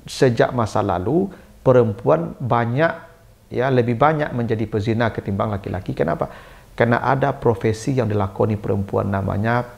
sejak masa lalu perempuan banyak, ya, lebih banyak menjadi pezina ketimbang laki-laki. Kenapa? Karena ada profesi yang dilakoni perempuan, namanya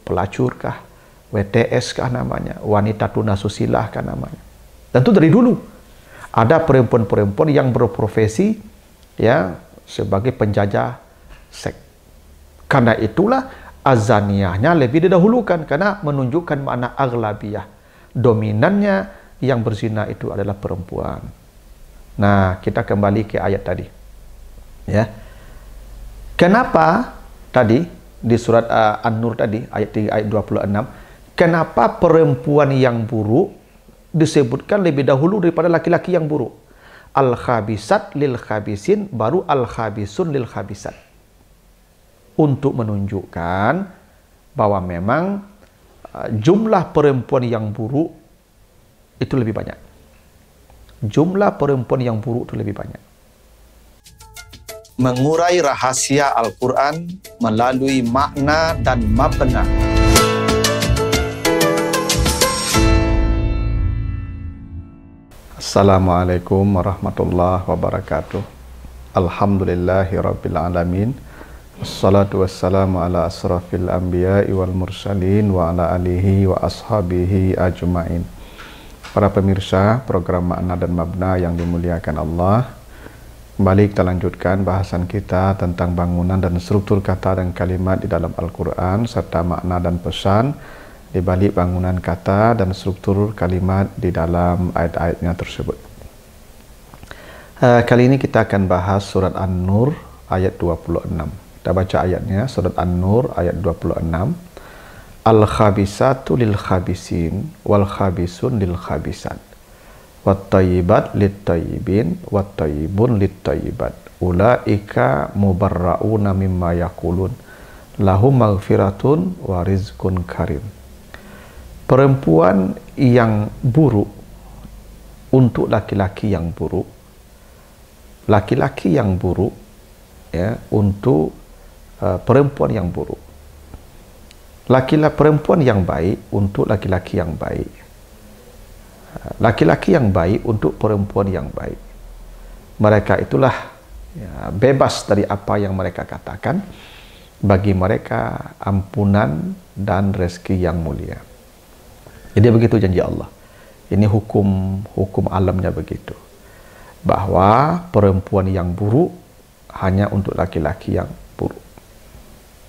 pelacur kah, WTS kah namanya, wanita tunasusila kah namanya. Dan itu dari dulu. Ada perempuan-perempuan yang berprofesi, ya, sebagai penjajah seks. Karena itulah azaniyahnya lebih didahulukan, karena menunjukkan makna aghlabiyah. Dominannya yang berzina itu adalah perempuan. Nah, kita kembali ke ayat tadi. Ya. Kenapa tadi di surat An-Nur tadi ayat 3 ayat 26, kenapa perempuan yang buruk disebutkan lebih dahulu daripada laki-laki yang buruk? Al-khabisat lil khabisin, baru al-khabisun lil khabisat. Untuk menunjukkan bahwa memang jumlah perempuan yang buruk itu lebih banyak. Jumlah perempuan yang buruk itu lebih banyak. Mengurai rahasia Al-Quran melalui makna dan mabna. Assalamualaikum warahmatullahi wabarakatuh. Alhamdulillahirabbil alamin. Wassalatu wassalamu ala asrafil anbiya'i wal mursalin wa ala alihi wa ashabihi ajma'in. Para pemirsa program Makna dan Mabna yang dimuliakan Allah, kembali kita lanjutkan bahasan kita tentang bangunan dan struktur kata dan kalimat di dalam Al-Quran, serta makna dan pesan di balik bangunan kata dan struktur kalimat di dalam ayat-ayatnya tersebut. Kali ini kita akan bahas surat An-Nur ayat 26. Kita baca ayatnya, surat An-Nur ayat 26. Al-khabisatu lil khabisin wal khabisun lil khabisat wat tayyibat lit tayyibin wat tayyibun lit tayyibat ulaika mubarrauna mimma yaqulun lahum maghfiratun wa rizqun karim. Perempuan yang buruk untuk laki-laki yang buruk, laki-laki yang buruk, ya, untuk perempuan yang buruk, laki-laki perempuan yang baik untuk laki-laki yang baik, laki-laki yang baik untuk perempuan yang baik. Mereka itulah, ya, bebas dari apa yang mereka katakan. Bagi mereka ampunan dan rezeki yang mulia. Jadi begitu janji Allah. Ini hukum alamnya begitu. Bahwa perempuan yang buruk hanya untuk laki-laki yang buruk.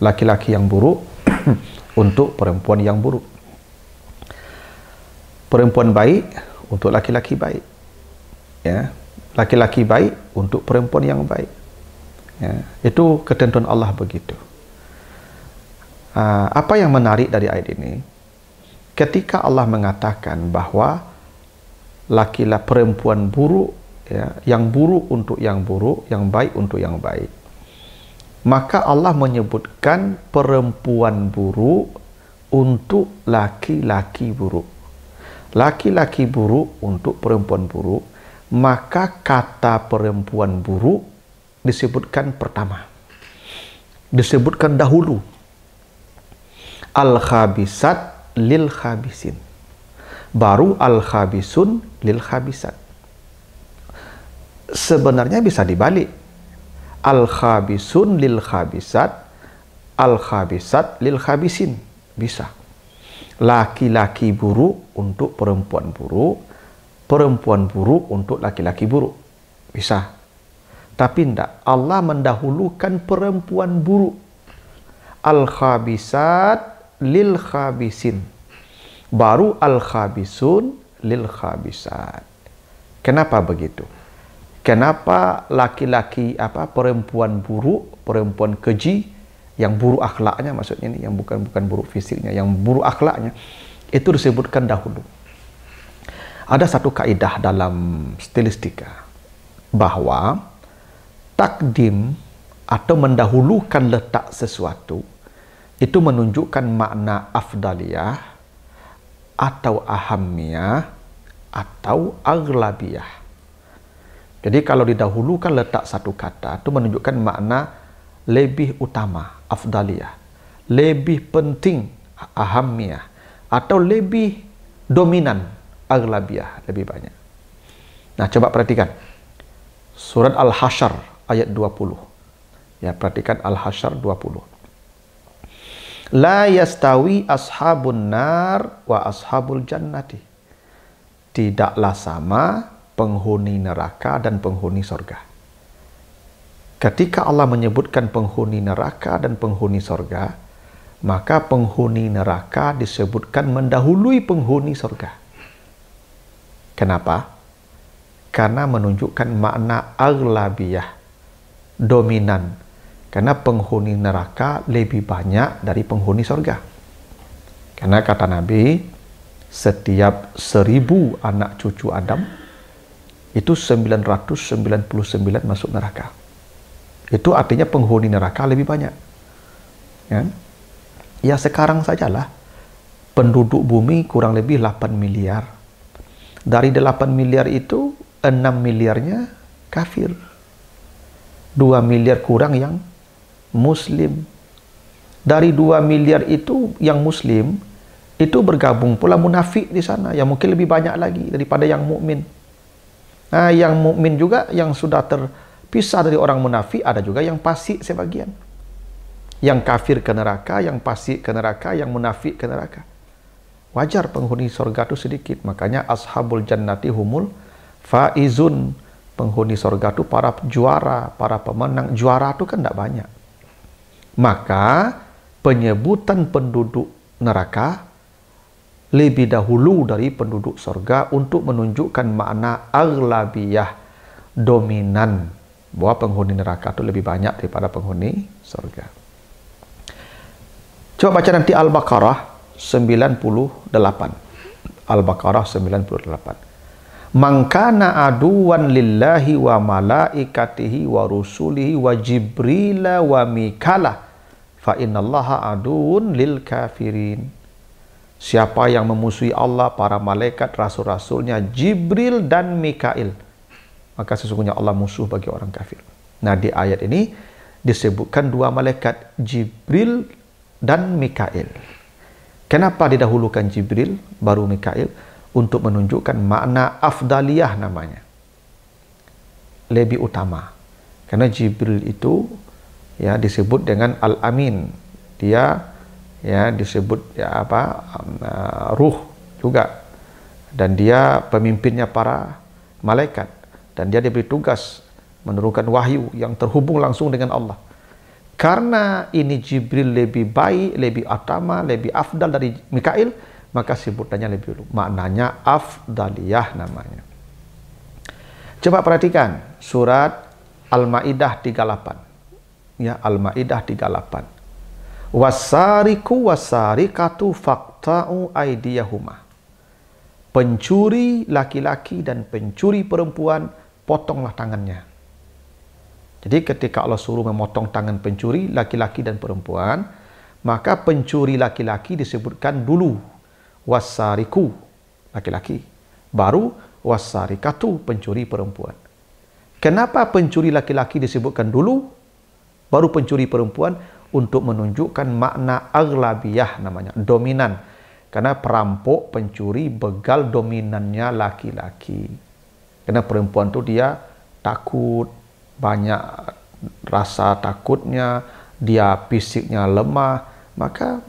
Laki-laki yang buruk untuk perempuan yang buruk. Perempuan baik untuk laki-laki baik. Ya, laki-laki baik untuk perempuan yang baik. Ya, itu ketentuan Allah begitu. Apa yang menarik dari ayat ini? Ketika Allah mengatakan bahwa laki-laki perempuan buruk, ya, yang buruk untuk yang buruk, yang baik untuk yang baik, maka Allah menyebutkan perempuan buruk untuk laki-laki buruk. Laki-laki buruk untuk perempuan buruk, maka kata perempuan buruk disebutkan pertama, disebutkan dahulu. Al-khabisat lil khabisin, baru al-khabisun lil khabisat. Sebenarnya bisa dibalik, al-khabisun lil khabisat, al-khabisat lil khabisin, bisa. Laki-laki buruk untuk perempuan buruk, perempuan buruk untuk laki-laki buruk, bisa. Tapi tidak, Allah mendahulukan perempuan buruk, al-khabisat lil khabisin, baru al-khabisun lil khabisat. Kenapa begitu? Kenapa laki-laki perempuan buruk, perempuan keji, yang buruk akhlaknya, maksudnya ini, yang bukan buruk fisiknya, yang buruk akhlaknya, itu disebutkan dahulu. Ada satu kaidah dalam stilistika bahwa takdim atau mendahulukan letak sesuatu itu menunjukkan makna afdaliyah atau ahammiyah atau aghlabiyah. Jadi kalau didahulukan letak satu kata itu menunjukkan makna lebih utama, afdaliyah, lebih penting, ahammiyah, atau lebih dominan, aghlabiyah, lebih banyak. Nah, coba perhatikan. Surat Al-Hasyr ayat 20. Ya, perhatikan Al-Hasyr 20. La yastawi ashabun nar wa ashabul jannati. Tidaklah sama penghuni neraka dan penghuni surga. Ketika Allah menyebutkan penghuni neraka dan penghuni surga, maka penghuni neraka disebutkan mendahului penghuni surga. Kenapa? Karena menunjukkan makna aghlabiyah, dominan. Karena penghuni neraka lebih banyak dari penghuni surga. Karena kata Nabi, setiap 1000 anak cucu Adam, itu 999 masuk neraka. Itu artinya penghuni neraka lebih banyak. Ya sekarang sajalah, penduduk bumi kurang lebih 8 miliar. Dari 8 miliar itu, 6 miliarnya kafir. 2 miliar kurang yang Muslim. Dari 2 miliar itu yang Muslim, itu bergabung pula munafik di sana, yang mungkin lebih banyak lagi daripada yang mukmin. Nah, yang mukmin juga yang sudah terpisah dari orang munafik, ada juga yang fasik sebagian. Yang kafir ke neraka, yang fasik ke neraka, yang munafik ke neraka. Wajar penghuni surga itu sedikit, makanya ashabul jannati humul faizun. Penghuni surga itu para juara, para pemenang. Juara itu kan tidak banyak. Maka penyebutan penduduk neraka lebih dahulu dari penduduk surga untuk menunjukkan makna aghlabiyah, dominan, bahwa penghuni neraka itu lebih banyak daripada penghuni surga. Coba baca nanti Al-Baqarah 98. Al-Baqarah 98. Man kana aduwan lillahi wa malaikatihi wa rusulihi wa jibrila wa mikala fa innallaha aduun lil kafirin. Siapa yang memusuhi Allah, para malaikat, rasul-rasulnya, Jibril dan Mikail, maka sesungguhnya Allah musuh bagi orang kafir. Nah, di ayat ini disebutkan 2 malaikat, Jibril dan Mikail. Kenapa didahulukan Jibril baru Mikail? Untuk menunjukkan makna afdaliyah namanya, lebih utama. Karena Jibril itu ya disebut dengan Al-Amin, dia ya disebut ya ruh juga, dan dia pemimpinnya para malaikat, dan dia diberi tugas menurunkan wahyu yang terhubung langsung dengan Allah. Karena ini Jibril lebih baik, lebih utama, lebih afdal dari Mikail, maka sebutannya lebih dulu. Maknanya afdaliyah namanya. Coba perhatikan surat Al-Maidah 38. Ya, Al-Maidah 38. Wasariku wasarikatu faqta'u aydiyahuma. Pencuri laki-laki dan pencuri perempuan, potonglah tangannya. Jadi ketika Allah suruh memotong tangan pencuri laki-laki dan perempuan, maka pencuri laki-laki disebutkan dulu, wasariku laki-laki, baru wasarikatu pencuri perempuan. Kenapa pencuri laki-laki disebutkan dulu, baru pencuri perempuan? Untuk menunjukkan makna aghlabiyah namanya, dominan. Karena perampok, pencuri, begal dominannya laki-laki. Karena perempuan itu dia takut, banyak rasa takutnya, dia fisiknya lemah, maka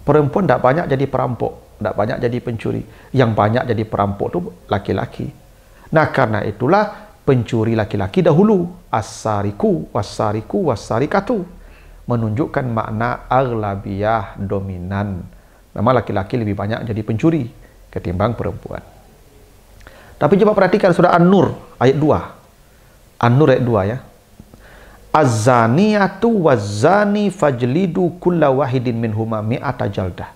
perempuan tidak banyak jadi perampok, tidak banyak jadi pencuri. Yang banyak jadi perampok itu laki-laki. Nah, karena itulah pencuri laki-laki dahulu. As-sariku, was-sariku, was-sarikatu. Menunjukkan makna aghlabiyah, dominan. Memang laki-laki lebih banyak jadi pencuri ketimbang perempuan. Tapi coba perhatikan surah An-Nur ayat 2. An-Nur ayat 2 ya. Az-zaniyatu waz-zani fajlidu kulla wahidin minhuma mi'ata jaldah.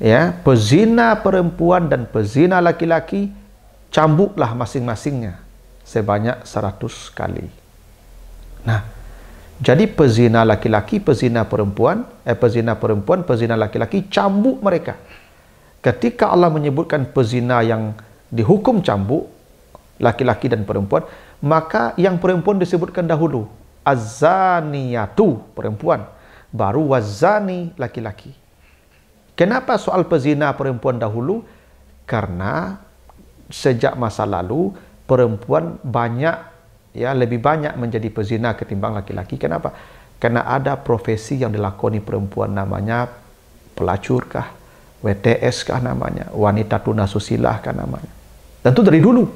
Ya, pezina perempuan dan pezina laki-laki cambuklah masing-masingnya sebanyak 100 kali. Nah, jadi pezina laki-laki, pezina perempuan, pezina laki-laki, cambuk mereka. Ketika Allah menyebutkan pezina yang dihukum cambuk, laki-laki dan perempuan, maka yang perempuan disebutkan dahulu, az-zaniyatu perempuan, baru waz-zani laki-laki. Kenapa soal pezina perempuan dahulu? Karena sejak masa lalu perempuan lebih banyak menjadi pezina ketimbang laki-laki. Kenapa? Karena ada profesi yang dilakoni perempuan, namanya pelacur kah, WTS kah namanya, wanita tunasusila kah namanya. Dan itu dari dulu.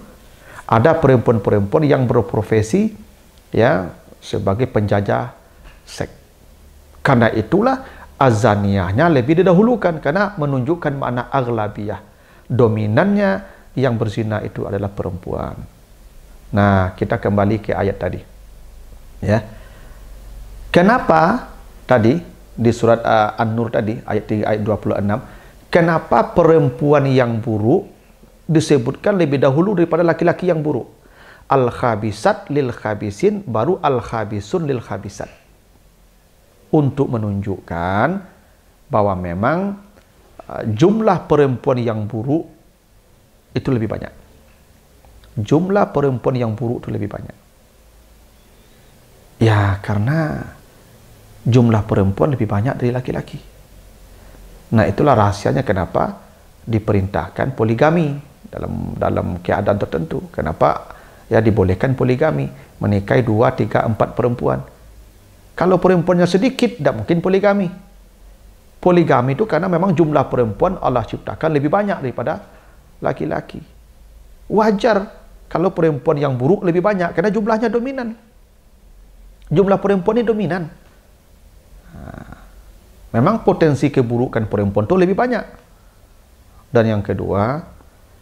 Ada perempuan-perempuan yang berprofesi sebagai penjajah seks. Karena itulah azaniyahnya lebih didahulukan, karena menunjukkan makna aghlabiyah. Dominannya yang berzina itu adalah perempuan. Nah, kita kembali ke ayat tadi. Ya. Kenapa tadi di surat An-Nur tadi ayat 3 ayat 26, kenapa perempuan yang buruk disebutkan lebih dahulu daripada laki-laki yang buruk? Al-khabisat lil khabisin, baru al-khabisun lil khabisat. Untuk menunjukkan bahwa memang jumlah perempuan yang buruk itu lebih banyak. Jumlah perempuan yang buruk itu lebih banyak. Ya, karena jumlah perempuan lebih banyak dari laki-laki. Nah, itulah rahasianya kenapa diperintahkan poligami dalam keadaan tertentu. Kenapa dibolehkan poligami, menikahi 2, 3, 4 perempuan. Kalau perempuannya sedikit, tidak mungkin poligami. Poligami itu karena memang jumlah perempuan Allah ciptakan lebih banyak daripada laki-laki. Wajar kalau perempuan yang buruk lebih banyak, karena jumlahnya dominan. Jumlah perempuan ini dominan. Memang potensi keburukan perempuan itu lebih banyak. Dan yang kedua,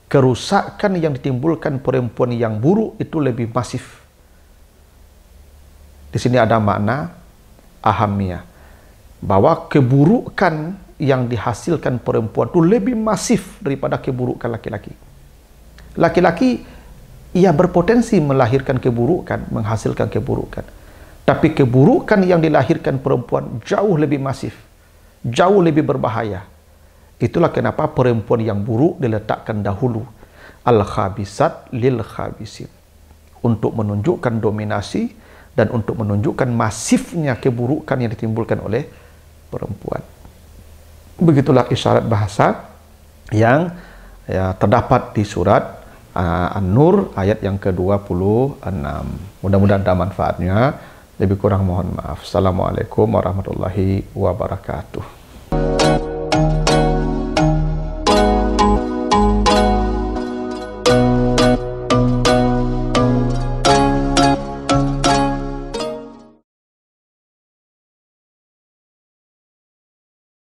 kerusakan yang ditimbulkan perempuan yang buruk itu lebih masif. Di sini ada makna ahamiyah, bahwa keburukan yang dihasilkan perempuan itu lebih masif daripada keburukan laki-laki. Laki-laki berpotensi melahirkan keburukan, menghasilkan keburukan. Tapi keburukan yang dilahirkan perempuan jauh lebih masif, jauh lebih berbahaya. Itulah kenapa perempuan yang buruk diletakkan dahulu. Al-khabisat lil khabisin. Untuk menunjukkan dominasi dan untuk menunjukkan masifnya keburukan yang ditimbulkan oleh perempuan. Begitulah isyarat bahasa yang terdapat di surat An-Nur ayat yang ke-26. Mudah-mudahan ada manfaatnya. Lebih kurang mohon maaf. Assalamualaikum warahmatullahi wabarakatuh.